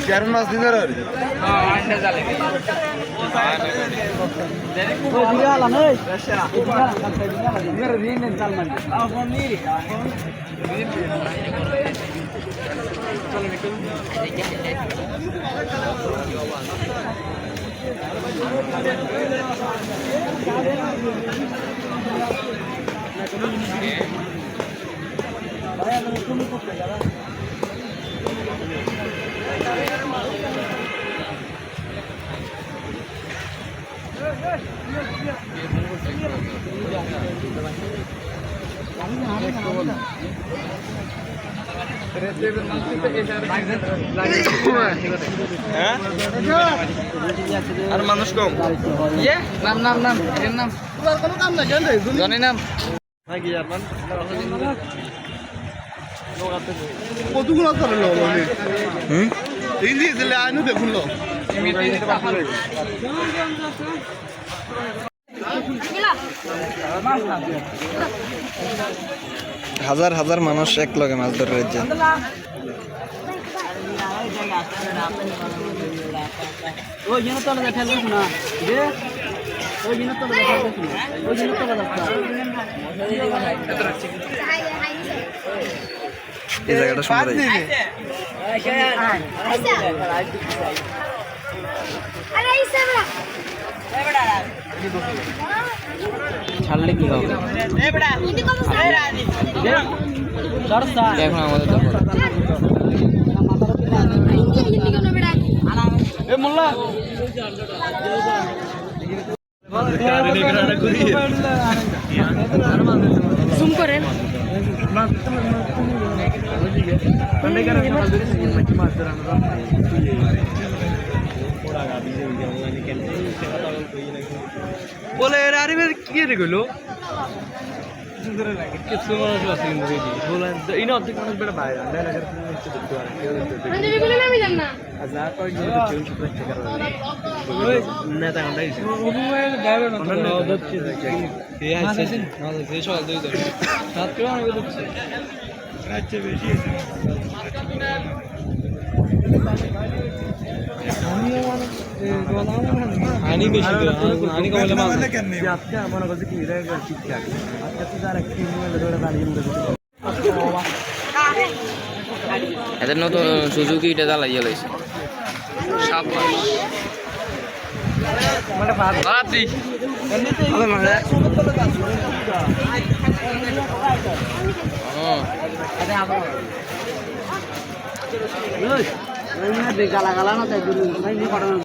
Karen mas dinner or? আর মানুষ কম ইয়ে নাম নাম নাম এর নাম তোমার কোনো কাম না জানেন জনি নাম নাকি জানেন কতগুলো করে লো মানে হিন্দি দিলে আইনু দেখুন লো হাজার হাজার মানুষ এক লগে মাছ ধরে রয়েছে ওই জন্য তো দেখা যাচ্ছে না যে ওই জন্য তো দেখা যাচ্ছে না ওই জন্য তো এই জায়গাটা সুন্দর ছাড়লে কি হবে এখন আমাদের মোল্লা জুম করেন বলে আরে কি রে গেলো কিছু মানুষ আছে কিন্তু বলেন এই না অর্ধেক মানুষ বেড়া বাইরে হানি বেশি হানি কমলে আজকে আমার কাছে কি ঠিকঠাক এদের নতুন সুজুকি এটা জ্বালাইয়া লাইছে গালা গালা না